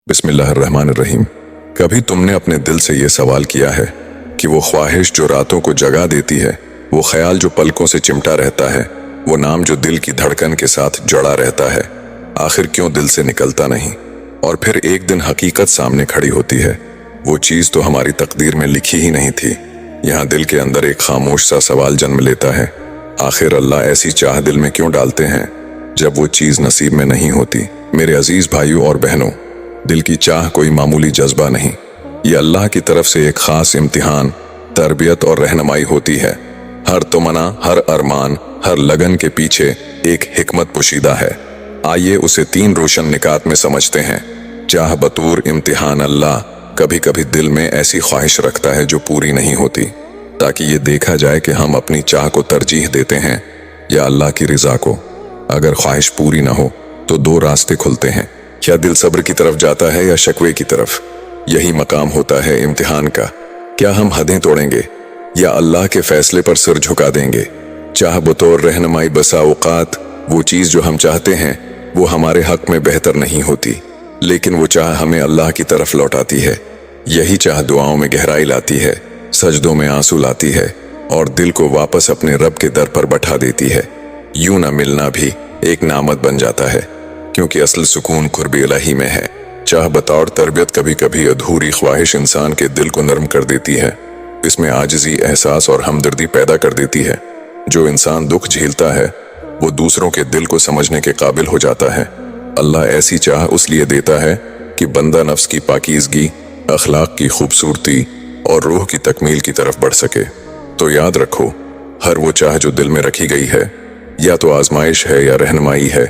बिस्मिल्लाहिर्रहमानिर्रहीम। कभी तुमने अपने दिल से ये सवाल किया है कि वो ख्वाहिश जो रातों को जगा देती है, वो ख्याल जो पलकों से चिमटा रहता है, वो नाम जो दिल की धड़कन के साथ जड़ा रहता है, आखिर क्यों दिल से निकलता नहीं? और फिर एक दिन हकीकत सामने खड़ी होती है। वो चीज़ तो हमारी तकदीर में लिखी ही नहीं थी। यहाँ दिल के अंदर एक खामोश सा सवाल जन्म लेता है, आखिर अल्लाह ऐसी चाह दिल में क्यों डालते हैं जब वो चीज़ नसीब में नहीं होती? मेरे अजीज भाइयों और बहनों, दिल की चाह कोई मामूली जज्बा नहीं, ये अल्लाह की तरफ से एक खास इम्तिहान, तरबियत और रहनुमाई होती है। हर तमन्ना, हर अरमान, हर लगन के पीछे एक हिकमत पोशीदा है। आइए उसे 3 रोशन निकात में समझते हैं। चाह बतूर इम्तिहान। अल्लाह कभी कभी दिल में ऐसी ख्वाहिश रखता है जो पूरी नहीं होती, ताकि ये देखा जाए कि हम अपनी चाह को तरजीह देते हैं या अल्लाह की रिजा को। अगर ख्वाहिश पूरी ना हो तो 2 रास्ते खुलते हैं, क्या दिल सब्र की तरफ जाता है या शकवे की तरफ। यही मकाम होता है इम्तिहान का। क्या हम हदें तोड़ेंगे या अल्लाह के फैसले पर सिर झुका देंगे? चाह बतौर रहनुमाई। बसा औकात वो चीज़ जो हम चाहते हैं वो हमारे हक में बेहतर नहीं होती, लेकिन वो चाह हमें अल्लाह की तरफ लौटाती है। यही चाह दुआओं में गहराई लाती है, सजदों में आंसू लाती है और दिल को वापस अपने रब के दर पर बैठा देती है। यूं ना मिलना भी एक नामत बन जाता है, क्योंकि असल सुकून कुर्बी इलाही में है। चाह बतौर तरबियत कभी कभी अधूरी ख्वाहिश इंसान के दिल को नरम कर देती है। इसमें आजिज़ी, एहसास और हमदर्दी पैदा कर देती है। जो इंसान दुख झेलता है वो दूसरों के दिल को समझने के काबिल हो जाता है। अल्लाह ऐसी चाह उसलिए देता है कि बंदा नफ्स की पाकीज़गी, अखलाक की खूबसूरती और रूह की तकमील की तरफ बढ़ सके। तो याद रखो, हर वो चाह जो दिल में रखी गई है या तो आजमाइश है या रहनुमाई है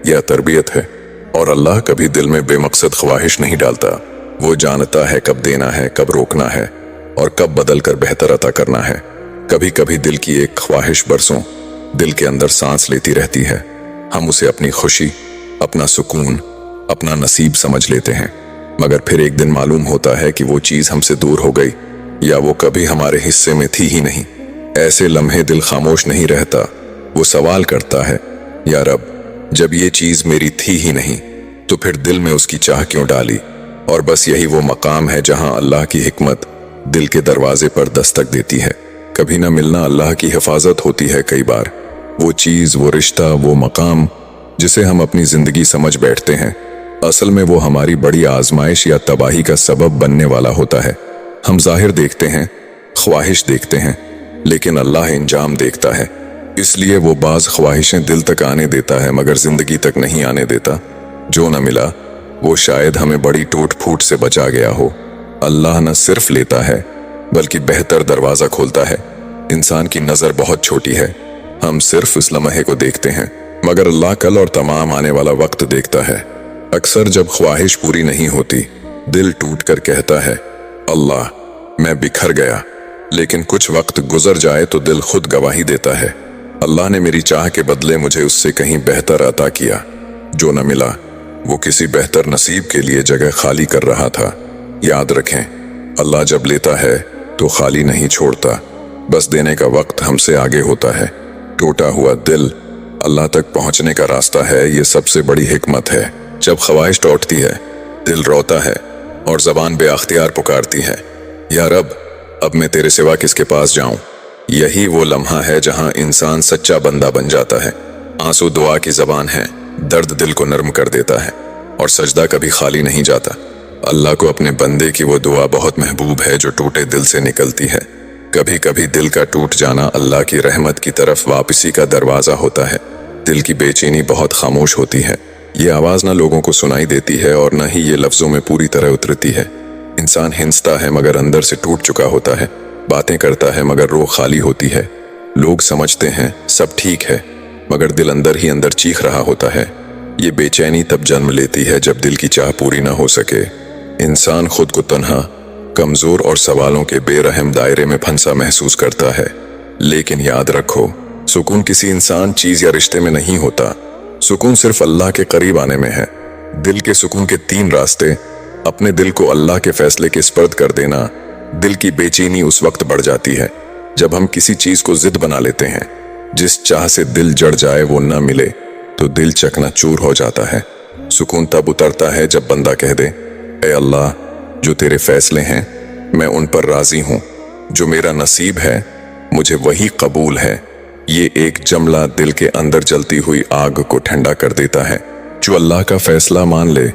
या तरबियत है। और अल्लाह कभी दिल में बेमकसद ख्वाहिश नहीं डालता। वो जानता है कब देना है, कब रोकना है और कब बदल कर बेहतर अता करना है। कभी कभी दिल की एक ख्वाहिश बरसों दिल के अंदर सांस लेती रहती है। हम उसे अपनी खुशी, अपना सुकून, अपना नसीब समझ लेते हैं, मगर फिर एक दिन मालूम होता है कि वो चीज़ हमसे दूर हो गई या वो कभी हमारे हिस्से में थी ही नहीं। ऐसे लम्हे दिल खामोश नहीं रहता, वो सवाल करता है, या रब, जब ये चीज़ मेरी थी ही नहीं तो फिर दिल में उसकी चाह क्यों डाली? और बस यही वो मकाम है जहां अल्लाह की हिकमत दिल के दरवाजे पर दस्तक देती है। कभी ना मिलना अल्लाह की हिफाजत होती है। कई बार वो चीज़, वो रिश्ता, वो मकाम जिसे हम अपनी जिंदगी समझ बैठते हैं, असल में वो हमारी बड़ी आजमाइश या तबाही का सबब बनने वाला होता है। हम जाहिर देखते हैं, ख्वाहिश देखते हैं, लेकिन अल्लाह इंजाम देखता है। इसलिए वो बाज ख्वाहिशें दिल तक आने देता है मगर जिंदगी तक नहीं आने देता। जो न मिला वो शायद हमें बड़ी टूट फूट से बचा गया हो। अल्लाह न सिर्फ लेता है बल्कि बेहतर दरवाज़ा खोलता है। इंसान की नज़र बहुत छोटी है, हम सिर्फ इस लम्हे को देखते हैं, मगर अल्लाह कल और तमाम आने वाला वक्त देखता है। अक्सर जब ख्वाहिश पूरी नहीं होती, दिल टूट कर कहता है, अल्लाह मैं बिखर गया। लेकिन कुछ वक्त गुजर जाए तो दिल खुद गवाही देता है, अल्लाह ने मेरी चाह के बदले मुझे उससे कहीं बेहतर अता किया। जो न मिला वो किसी बेहतर नसीब के लिए जगह खाली कर रहा था। याद रखें, अल्लाह जब लेता है तो खाली नहीं छोड़ता, बस देने का वक्त हमसे आगे होता है। टूटा हुआ दिल अल्लाह तक पहुंचने का रास्ता है, ये सबसे बड़ी हिकमत है। जब ख्वाहिश टूटती है, दिल रोता है और ज़बान बेअख्तियार पुकारती है, या रब, अब मैं तेरे सिवा किसके पास जाऊं? यही वो लम्हा है जहां इंसान सच्चा बंदा बन जाता है। आंसू दुआ की ज़बान है, दर्द दिल को नर्म कर देता है और सजदा कभी खाली नहीं जाता। अल्लाह को अपने बंदे की वो दुआ बहुत महबूब है जो टूटे दिल से निकलती है। कभी कभी दिल का टूट जाना अल्लाह की रहमत की तरफ वापसी का दरवाज़ा होता है। दिल की बेचैनी बहुत खामोश होती है, ये आवाज़ न लोगों को सुनाई देती है और न ही ये लफ्ज़ों में पूरी तरह उतरती है। इंसान हिंसता है मगर अंदर से टूट चुका होता है, बातें करता है मगर रूह खाली होती है। लोग समझते हैं सब ठीक है, मगर दिल अंदर ही अंदर चीख रहा होता है। ये बेचैनी तब जन्म लेती है जब दिल की चाह पूरी ना हो सके। इंसान खुद को तन्हा, कमज़ोर और सवालों के बेरहम दायरे में फंसा महसूस करता है। लेकिन याद रखो, सुकून किसी इंसान, चीज़ या रिश्ते में नहीं होता। सुकून सिर्फ अल्लाह के करीब आने में है। दिल के सुकून के 3 रास्ते: अपने दिल को अल्लाह के फैसले के स्पर्द कर देना। दिल की बेचैनी उस वक्त बढ़ जाती है जब हम किसी चीज़ को जिद बना लेते हैं। जिस चाह से दिल जड़ जाए वो न मिले तो दिल चकनाचूर हो जाता है। सुकून तब उतरता है जब बंदा कह दे, ए अल्लाह, जो तेरे फैसले हैं मैं उन पर राजी हूँ, जो मेरा नसीब है मुझे वही कबूल है। ये एक जमला दिल के अंदर जलती हुई आग को ठंडा कर देता है। जो अल्लाह का फैसला मान ले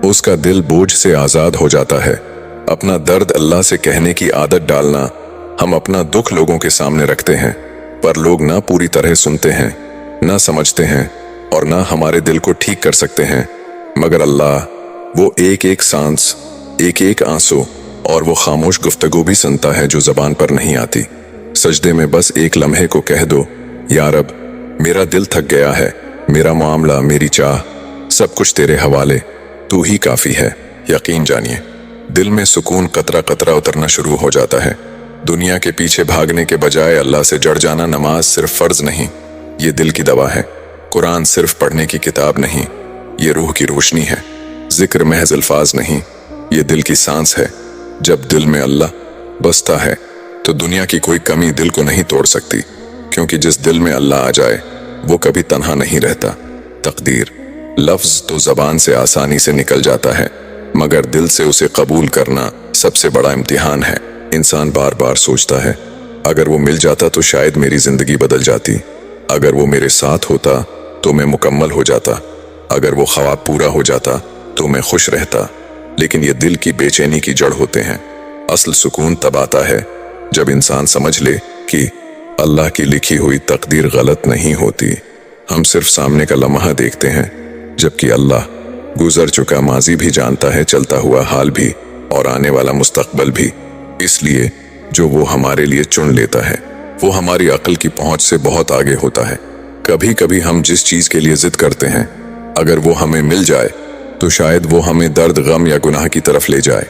उसका दिल बोझ से आजाद हो जाता है। अपना दर्द अल्लाह से कहने की आदत डालना। हम अपना दुख लोगों के सामने रखते हैं, पर लोग ना पूरी तरह सुनते हैं, ना समझते हैं और ना हमारे दिल को ठीक कर सकते हैं। मगर अल्लाह, वो एक एक सांस, एक एक आंसू और वो खामोश गुफ्तगू भी सुनता है जो जबान पर नहीं आती। सजदे में बस एक लम्हे को कह दो, या रब, मेरा दिल थक गया है, मेरा मामला, मेरी चाह, सब कुछ तेरे हवाले, तू ही काफी है। यकीन जानिए, दिल में सुकून कतरा कतरा उतरना शुरू हो जाता है। दुनिया के पीछे भागने के बजाय अल्लाह से जड़ जाना। नमाज सिर्फ फर्ज नहीं, ये दिल की दवा है। कुरान सिर्फ पढ़ने की किताब नहीं, ये रूह की रोशनी है। जिक्र महज अल्फाज नहीं, ये दिल की सांस है। जब दिल में अल्लाह बसता है तो दुनिया की कोई कमी दिल को नहीं तोड़ सकती, क्योंकि जिस दिल में अल्लाह आ जाए वो कभी तन्हा नहीं रहता। तकदीर लफ्ज तो जबान से आसानी से निकल जाता है, मगर दिल से उसे कबूल करना सबसे बड़ा इम्तिहान है। इंसान बार बार सोचता है, अगर वो मिल जाता तो शायद मेरी जिंदगी बदल जाती, अगर वो मेरे साथ होता तो मैं मुकम्मल हो जाता, अगर वो ख्वाब पूरा हो जाता तो मैं खुश रहता। लेकिन ये दिल की बेचैनी की जड़ होते हैं। असल सुकून तब आता है जब इंसान समझ ले कि अल्लाह की लिखी हुई तकदीर गलत नहीं होती। हम सिर्फ सामने का लम्हा देखते हैं, जबकि अल्लाह गुजर चुका माजी भी जानता है, चलता हुआ हाल भी और आने वाला मुस्तकबल भी। इसलिए जो वो हमारे लिए चुन लेता है वो हमारी अक्ल की पहुंच से बहुत आगे होता है। कभी कभी हम जिस चीज के लिए जिद करते हैं, अगर वो हमें मिल जाए तो शायद वो हमें दर्द, गम या गुनाह की तरफ ले जाए।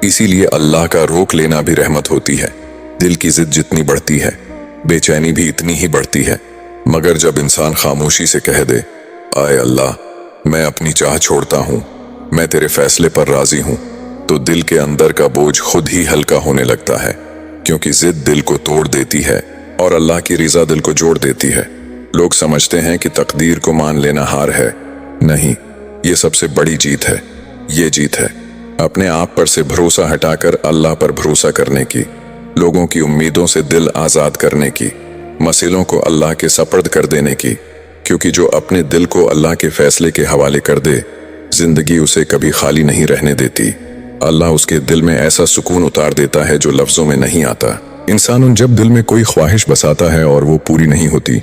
इसीलिए अल्लाह का रोक लेना भी रहमत होती है। दिल की जिद जितनी बढ़ती है, बेचैनी भी इतनी ही बढ़ती है। मगर जब इंसान खामोशी से कह दे, आए अल्लाह, मैं अपनी चाह छोड़ता हूँ, मैं तेरे फैसले पर राजी हूँ, तो दिल के अंदर का बोझ खुद ही हल्का होने लगता है। क्योंकि जिद दिल को तोड़ देती है और अल्लाह की रज़ा दिल को जोड़ देती है। लोग समझते हैं कि तकदीर को मान लेना हार है। नहीं, ये सबसे बड़ी जीत है। ये जीत है अपने आप पर से भरोसा हटाकर अल्लाह पर भरोसा करने की, लोगों की उम्मीदों से दिल आज़ाद करने की, मसलों को अल्लाह के सपर्द कर देने की। क्योंकि जो अपने दिल को अल्लाह के फैसले के हवाले कर दे, जिंदगी उसे कभी खाली नहीं रहने देती। अल्लाह उसके दिल में ऐसा सुकून उतार देता है जो लफ्जों में नहीं आता। इंसान जब दिल में कोई ख्वाहिश बसाता है और वो पूरी नहीं होती,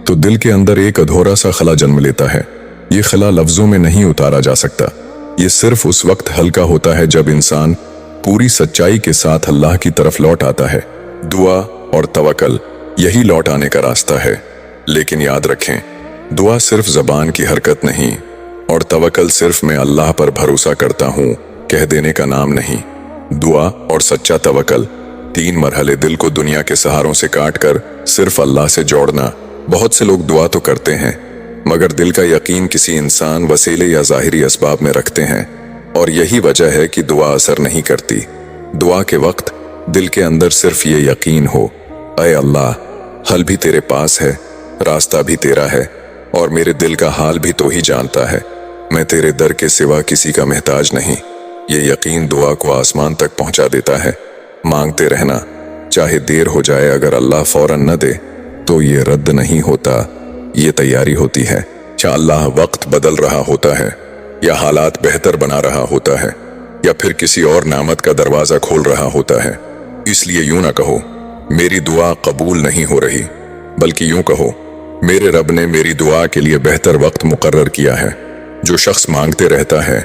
तो दिल के अंदर एक अधूरा सा खला जन्म लेता है। ये खला लफ्जों में नहीं उतारा जा सकता। ये सिर्फ उस वक्त हल्का होता है जब इंसान पूरी सच्चाई के साथ अल्लाह की तरफ लौट आता है। दुआ और तवक्ल यही लौट आने का रास्ता है। लेकिन याद रखें, दुआ सिर्फ जबान की हरकत नहीं और तवक्ल सिर्फ मैं अल्लाह पर भरोसा करता हूँ कह देने का नाम नहीं। दुआ और सच्चा तवक्ल तीन मरहले, दिल को दुनिया के सहारों से काट कर सिर्फ अल्लाह से जोड़ना। बहुत से लोग दुआ तो करते हैं, मगर दिल का यकीन किसी इंसान, वसीले या ज़ाहिरी असबाब में रखते हैं, और यही वजह है कि दुआ असर नहीं करती। दुआ के वक्त दिल के अंदर सिर्फ ये यकीन हो, ऐ अल्लाह, हल भी तेरे पास है, रास्ता भी तेरा है और मेरे दिल का हाल भी तो ही जानता है। मैं तेरे दर के सिवा किसी का मोहताज नहीं। ये यकीन दुआ को आसमान तक पहुंचा देता है। मांगते रहना, चाहे देर हो जाए, अगर अल्लाह फौरन न दे तो ये रद्द नहीं होता, ये तैयारी होती है। क्या अल्लाह वक्त बदल रहा होता है, या हालात बेहतर बना रहा होता है, या फिर किसी और नामत का दरवाजा खोल रहा होता है। इसलिए यूं ना कहो मेरी दुआ कबूल नहीं हो रही, बल्कि यूं कहो मेरे रब ने मेरी दुआ के लिए बेहतर वक्त मुकर्रर किया है। जो शख्स मांगते रहता है,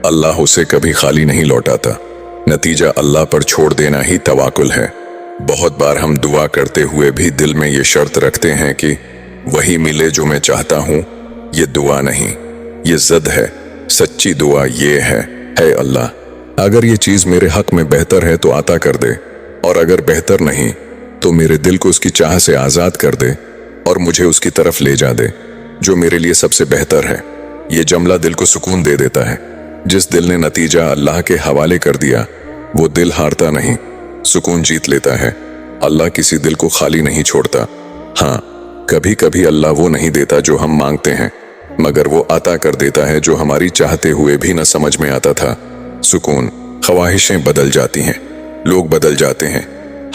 अल्लाह उसे कभी खाली नहीं लौटाता। नतीजा अल्लाह पर छोड़ देना ही तवाकुल है। बहुत बार हम दुआ करते हुए भी दिल में ये शर्त रखते हैं कि वही मिले जो मैं चाहता हूँ। ये दुआ नहीं, ये ज़द है। सच्ची दुआ ये है अल्लाह, अगर ये चीज़ मेरे हक में बेहतर है तो अता कर दे, और अगर बेहतर नहीं तो मेरे दिल को उसकी चाह से आज़ाद कर दे और मुझे उसकी तरफ ले जा दे जो मेरे लिए सबसे बेहतर है। ये जुमला दिल को सुकून दे देता है। जिस दिल ने नतीजा अल्लाह के हवाले कर दिया, वो दिल हारता नहीं, सुकून जीत लेता है। अल्लाह किसी दिल को खाली नहीं छोड़ता। हाँ, कभी कभी अल्लाह वो नहीं देता जो हम मांगते हैं, मगर वो अता कर देता है जो हमारी चाहते हुए भी न समझ में आता था। सुकून, ख्वाहिशें बदल जाती हैं, लोग बदल जाते हैं,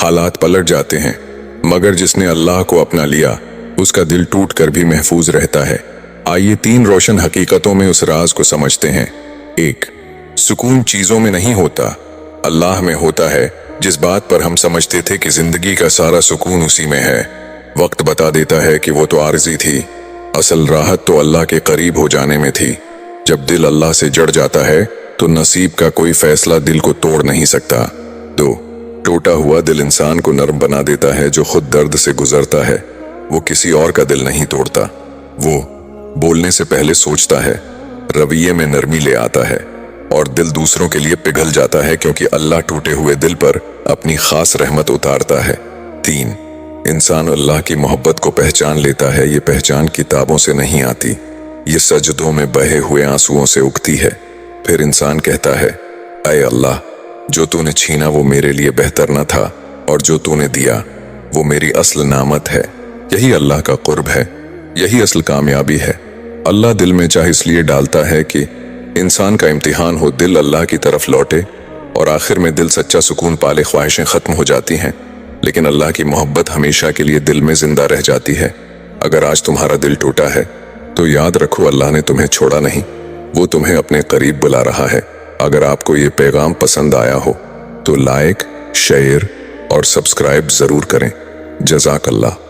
हालात पलट जाते हैं, मगर जिसने अल्लाह को अपना लिया उसका दिल टूट कर भी महफूज रहता है। आइए 3 रोशन हकीकतों में उस राज को समझते हैं। 1. सुकून चीजों में नहीं होता, अल्लाह में होता है। जिस बात पर हम समझते थे कि जिंदगी का सारा सुकून उसी में है, वक्त बता देता है कि वो तो आरजी थी। असल राहत तो अल्लाह के करीब हो जाने में थी। जब दिल अल्लाह से जड़ जाता है तो नसीब का कोई फैसला दिल को तोड़ नहीं सकता। 2. टूटा हुआ दिल इंसान को नर्म बना देता है। जो खुद दर्द से गुजरता है वो किसी और का दिल नहीं तोड़ता। वो बोलने से पहले सोचता है, रवैये में नरमी ले आता है और दिल दूसरों के लिए पिघल जाता है, क्योंकि अल्लाह टूटे हुए दिल पर अपनी खास रहमत उतारता है। 3. इंसान अल्लाह की मोहब्बत को पहचान लेता है। ये पहचान किताबों से नहीं आती, ये सजदों में बहे हुए आंसुओं से उगती है। फिर इंसान कहता है, ऐ अल्लाह, जो तूने छीना वो मेरे लिए बेहतर न था, और जो तूने दिया वो मेरी असल नामत है। यही अल्लाह का कुर्ब है, यही असल कामयाबी है। अल्लाह दिल में चाह इसलिए डालता है कि इंसान का इम्तिहान हो, दिल अल्लाह की तरफ लौटे और आखिर में दिल सच्चा सुकून पाले। ख्वाहिशें खत्म हो जाती हैं, लेकिन अल्लाह की मोहब्बत हमेशा के लिए दिल में जिंदा रह जाती है। अगर आज तुम्हारा दिल टूटा है तो याद रखो, अल्लाह ने तुम्हें छोड़ा नहीं, वो तुम्हें अपने करीब बुला रहा है। अगर आपको ये पैगाम पसंद आया हो तो लाइक, शेयर और सब्सक्राइब जरूर करें। जज़ाक अल्लाह।